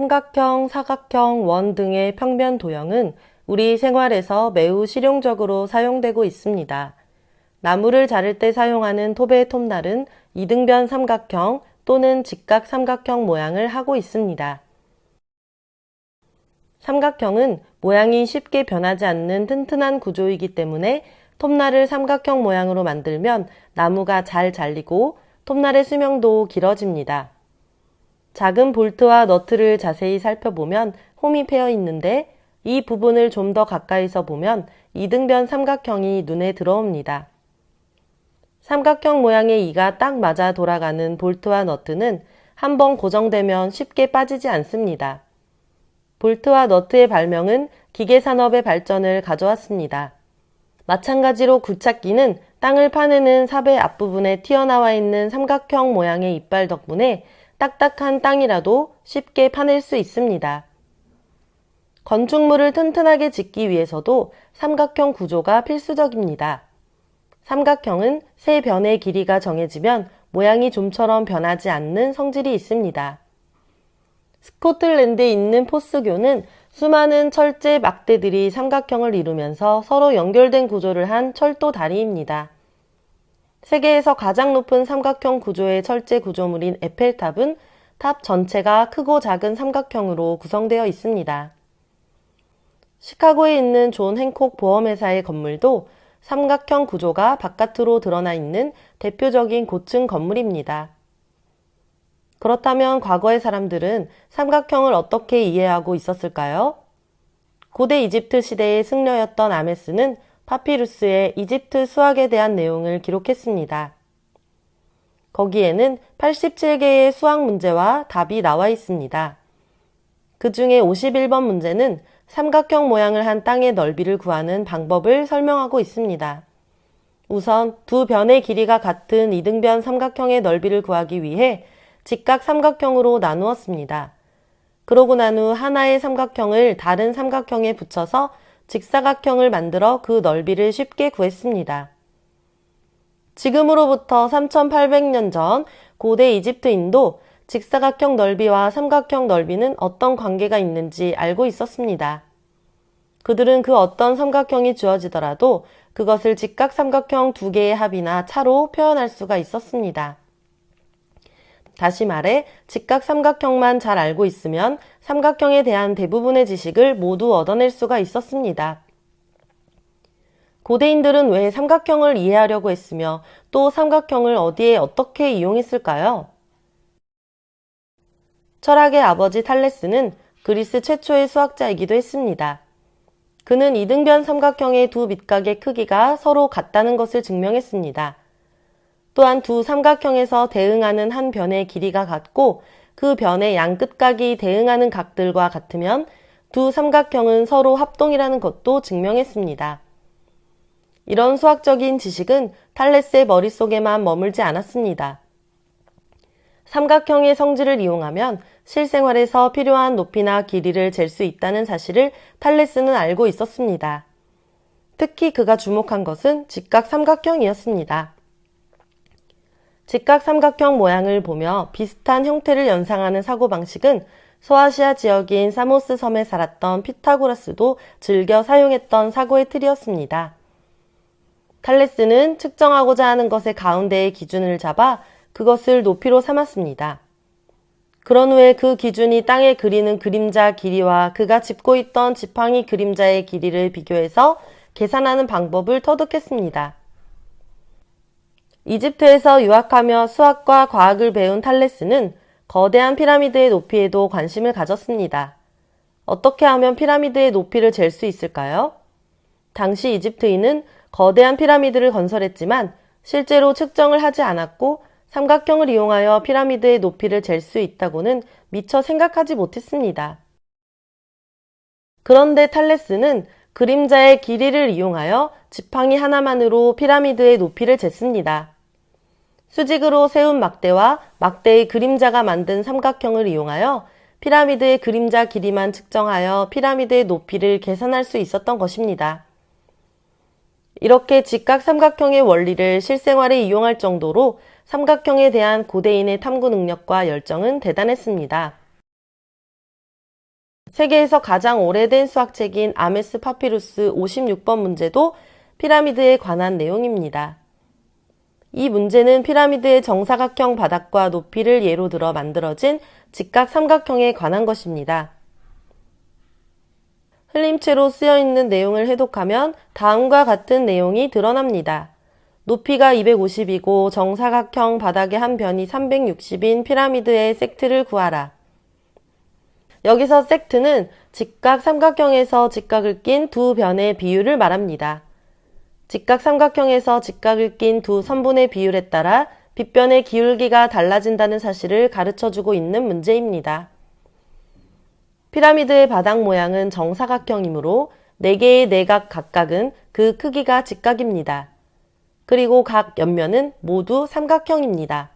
삼각형, 사각형, 원 등의 평면 도형은 우리 생활에서 매우 실용적으로 사용되고 있습니다. 나무를 자를 때 사용하는 톱의 톱날은 이등변 삼각형 또는 직각 삼각형 모양을 하고 있습니다. 삼각형은 모양이 쉽게 변하지 않는 튼튼한 구조이기 때문에 톱날을 삼각형 모양으로 만들면 나무가 잘 잘리고 톱날의 수명도 길어집니다. 작은 볼트와 너트를 자세히 살펴보면 홈이 패여 있는데 이 부분을 좀 더 가까이서 보면 이등변 삼각형이 눈에 들어옵니다. 삼각형 모양의 이가 딱 맞아 돌아가는 볼트와 너트는 한번 고정되면 쉽게 빠지지 않습니다. 볼트와 너트의 발명은 기계산업의 발전을 가져왔습니다. 마찬가지로 굴착기는 땅을 파내는 삽의 앞부분에 튀어나와 있는 삼각형 모양의 이빨 덕분에 딱딱한 땅이라도 쉽게 파낼 수 있습니다. 건축물을 튼튼하게 짓기 위해서도 삼각형 구조가 필수적입니다. 삼각형은 세 변의 길이가 정해지면 모양이 좀처럼 변하지 않는 성질이 있습니다. 스코틀랜드에 있는 포스교는 수많은 철제 막대들이 삼각형을 이루면서 서로 연결된 구조를 한 철도 다리입니다. 세계에서 가장 높은 삼각형 구조의 철제 구조물인 에펠탑은 탑 전체가 크고 작은 삼각형으로 구성되어 있습니다. 시카고에 있는 존 행콕 보험회사의 건물도 삼각형 구조가 바깥으로 드러나 있는 대표적인 고층 건물입니다. 그렇다면 과거의 사람들은 삼각형을 어떻게 이해하고 있었을까요? 고대 이집트 시대의 승려였던 아메스는 파피루스에 이집트 수학에 대한 내용을 기록했습니다. 거기에는 87개의 수학 문제와 답이 나와 있습니다. 그 중에 51번 문제는 삼각형 모양을 한 땅의 넓이를 구하는 방법을 설명하고 있습니다. 우선 두 변의 길이가 같은 이등변 삼각형의 넓이를 구하기 위해 직각 삼각형으로 나누었습니다. 그러고 난 후 하나의 삼각형을 다른 삼각형에 붙여서 직사각형을 만들어 그 넓이를 쉽게 구했습니다. 지금으로부터 3800년 전 고대 이집트인도 직사각형 넓이와 삼각형 넓이는 어떤 관계가 있는지 알고 있었습니다. 그들은 그 어떤 삼각형이 주어지더라도 그것을 직각 삼각형 두 개의 합이나 차로 표현할 수가 있었습니다. 다시 말해 직각 삼각형만 잘 알고 있으면 삼각형에 대한 대부분의 지식을 모두 얻어낼 수가 있었습니다. 고대인들은 왜 삼각형을 이해하려고 했으며 또 삼각형을 어디에 어떻게 이용했을까요? 철학의 아버지 탈레스는 그리스 최초의 수학자이기도 했습니다. 그는 이등변 삼각형의 두 밑각의 크기가 서로 같다는 것을 증명했습니다. 또한 두 삼각형에서 대응하는 한 변의 길이가 같고 그 변의 양끝각이 대응하는 각들과 같으면 두 삼각형은 서로 합동이라는 것도 증명했습니다. 이런 수학적인 지식은 탈레스의 머릿속에만 머물지 않았습니다. 삼각형의 성질을 이용하면 실생활에서 필요한 높이나 길이를 잴 수 있다는 사실을 탈레스는 알고 있었습니다. 특히 그가 주목한 것은 직각 삼각형이었습니다. 직각 삼각형 모양을 보며 비슷한 형태를 연상하는 사고방식은 소아시아 지역인 사모스 섬에 살았던 피타고라스도 즐겨 사용했던 사고의 틀이었습니다. 탈레스는 측정하고자 하는 것의 가운데의 기준을 잡아 그것을 높이로 삼았습니다. 그런 후에 그 기준이 땅에 그리는 그림자 길이와 그가 짚고 있던 지팡이 그림자의 길이를 비교해서 계산하는 방법을 터득했습니다. 이집트에서 유학하며 수학과 과학을 배운 탈레스는 거대한 피라미드의 높이에도 관심을 가졌습니다. 어떻게 하면 피라미드의 높이를 잴 수 있을까요? 당시 이집트인은 거대한 피라미드를 건설했지만 실제로 측정을 하지 않았고 삼각형을 이용하여 피라미드의 높이를 잴 수 있다고는 미처 생각하지 못했습니다. 그런데 탈레스는 그림자의 길이를 이용하여 지팡이 하나만으로 피라미드의 높이를 쟀습니다. 수직으로 세운 막대와 막대의 그림자가 만든 삼각형을 이용하여 피라미드의 그림자 길이만 측정하여 피라미드의 높이를 계산할 수 있었던 것입니다. 이렇게 직각 삼각형의 원리를 실생활에 이용할 정도로 삼각형에 대한 고대인의 탐구 능력과 열정은 대단했습니다. 세계에서 가장 오래된 수학책인 아메스 파피루스 56번 문제도 피라미드에 관한 내용입니다. 이 문제는 피라미드의 정사각형 바닥과 높이를 예로 들어 만들어진 직각 삼각형에 관한 것입니다. 흘림체로 쓰여있는 내용을 해독하면 다음과 같은 내용이 드러납니다. 높이가 250이고 정사각형 바닥의 한 변이 360인 피라미드의 섹트를 구하라. 여기서 섹트는 직각 삼각형에서 직각을 낀 두 변의 비율을 말합니다. 직각 삼각형에서 직각을 낀 두 선분의 비율에 따라 빗변의 기울기가 달라진다는 사실을 가르쳐주고 있는 문제입니다. 피라미드의 바닥 모양은 정사각형이므로 4개의 내각 각각은 그 크기가 직각입니다. 그리고 각 옆면은 모두 삼각형입니다.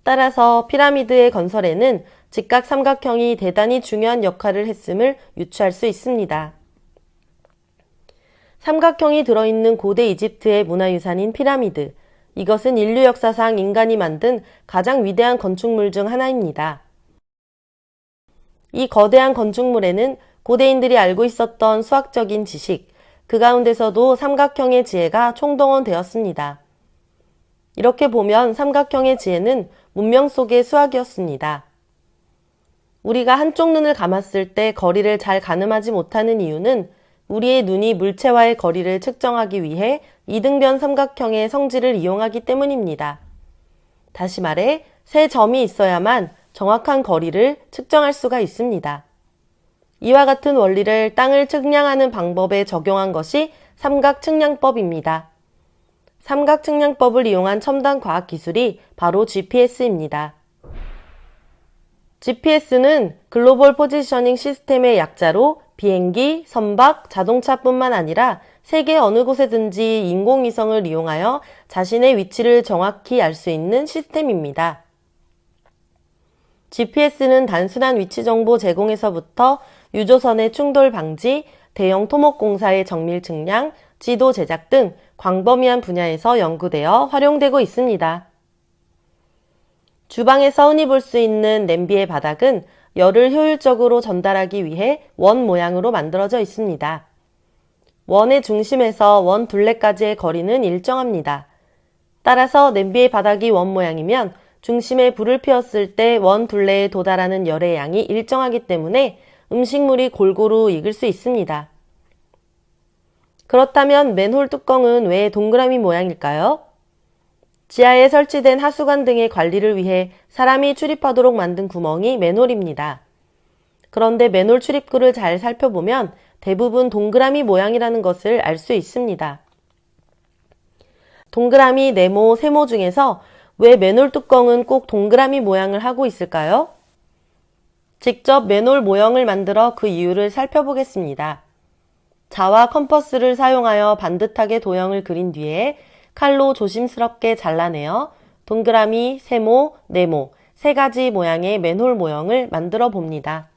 따라서 피라미드의 건설에는 직각 삼각형이 대단히 중요한 역할을 했음을 유추할 수 있습니다. 삼각형이 들어있는 고대 이집트의 문화유산인 피라미드. 이것은 인류 역사상 인간이 만든 가장 위대한 건축물 중 하나입니다. 이 거대한 건축물에는 고대인들이 알고 있었던 수학적인 지식, 그 가운데서도 삼각형의 지혜가 총동원되었습니다. 이렇게 보면 삼각형의 지혜는 문명 속의 수학이었습니다. 우리가 한쪽 눈을 감았을 때 거리를 잘 가늠하지 못하는 이유는 우리의 눈이 물체와의 거리를 측정하기 위해 이등변 삼각형의 성질을 이용하기 때문입니다. 다시 말해, 세 점이 있어야만 정확한 거리를 측정할 수가 있습니다. 이와 같은 원리를 땅을 측량하는 방법에 적용한 것이 삼각측량법입니다. 삼각측량법을 이용한 첨단 과학기술이 바로 GPS입니다. GPS는 글로벌 포지셔닝 시스템의 약자로 비행기, 선박, 자동차뿐만 아니라 세계 어느 곳에든지 인공위성을 이용하여 자신의 위치를 정확히 알 수 있는 시스템입니다. GPS는 단순한 위치 정보 제공에서부터 유조선의 충돌 방지, 대형 토목공사의 정밀 측량, 지도 제작 등 광범위한 분야에서 연구되어 활용되고 있습니다. 주방에서 흔히 볼 수 있는 냄비의 바닥은 열을 효율적으로 전달하기 위해 원 모양으로 만들어져 있습니다. 원의 중심에서 원 둘레까지의 거리는 일정합니다. 따라서 냄비의 바닥이 원 모양이면 중심에 불을 피웠을 때 원 둘레에 도달하는 열의 양이 일정하기 때문에 음식물이 골고루 익을 수 있습니다. 그렇다면 맨홀 뚜껑은 왜 동그라미 모양일까요? 지하에 설치된 하수관 등의 관리를 위해 사람이 출입하도록 만든 구멍이 맨홀입니다. 그런데 맨홀 출입구를 잘 살펴보면 대부분 동그라미 모양이라는 것을 알 수 있습니다. 동그라미, 네모, 세모 중에서 왜 맨홀 뚜껑은 꼭 동그라미 모양을 하고 있을까요? 직접 맨홀 모형을 만들어 그 이유를 살펴보겠습니다. 자와 컴퍼스를 사용하여 반듯하게 도형을 그린 뒤에 칼로 조심스럽게 잘라내어 동그라미, 세모, 네모 세 가지 모양의 맨홀 모형을 만들어 봅니다.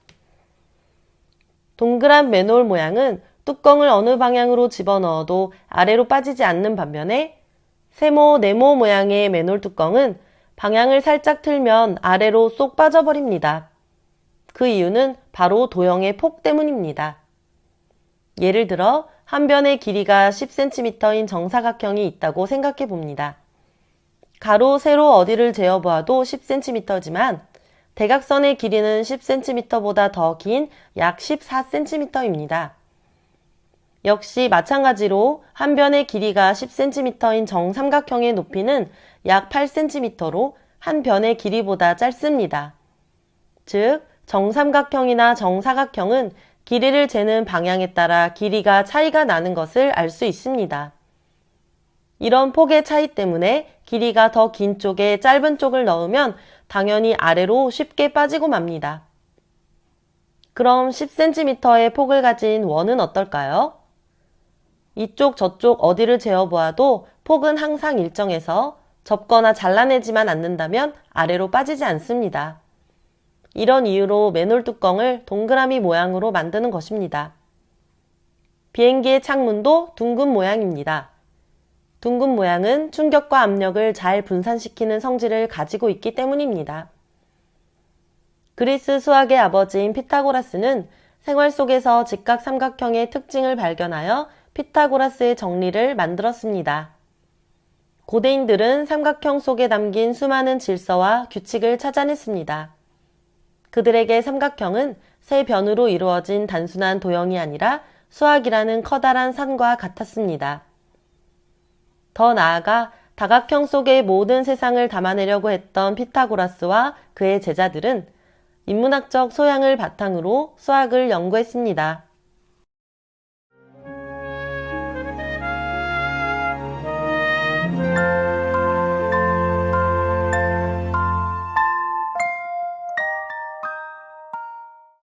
동그란 맨홀 모양은 뚜껑을 어느 방향으로 집어넣어도 아래로 빠지지 않는 반면에 세모, 네모 모양의 맨홀 뚜껑은 방향을 살짝 틀면 아래로 쏙 빠져버립니다. 그 이유는 바로 도형의 폭 때문입니다. 예를 들어 한 변의 길이가 10cm인 정사각형이 있다고 생각해 봅니다. 가로, 세로 어디를 재어보아도 10cm지만 대각선의 길이는 10cm보다 더 긴 약 14cm입니다. 역시 마찬가지로 한 변의 길이가 10cm인 정삼각형의 높이는 약 8cm로 한 변의 길이보다 짧습니다. 즉, 정삼각형이나 정사각형은 길이를 재는 방향에 따라 길이가 차이가 나는 것을 알 수 있습니다. 이런 폭의 차이 때문에 길이가 더 긴 쪽에 짧은 쪽을 넣으면 당연히 아래로 쉽게 빠지고 맙니다. 그럼 10cm의 폭을 가진 원은 어떨까요? 이쪽 저쪽 어디를 재어보아도 폭은 항상 일정해서 접거나 잘라내지만 않는다면 아래로 빠지지 않습니다. 이런 이유로 맨홀 뚜껑을 동그라미 모양으로 만드는 것입니다. 비행기의 창문도 둥근 모양입니다. 둥근 모양은 충격과 압력을 잘 분산시키는 성질을 가지고 있기 때문입니다. 그리스 수학의 아버지인 피타고라스는 생활 속에서 직각삼각형의 특징을 발견하여 피타고라스의 정리를 만들었습니다. 고대인들은 삼각형 속에 담긴 수많은 질서와 규칙을 찾아냈습니다. 그들에게 삼각형은 세 변으로 이루어진 단순한 도형이 아니라 수학이라는 커다란 산과 같았습니다. 더 나아가 다각형 속의 모든 세상을 담아내려고 했던 피타고라스와 그의 제자들은 인문학적 소양을 바탕으로 수학을 연구했습니다.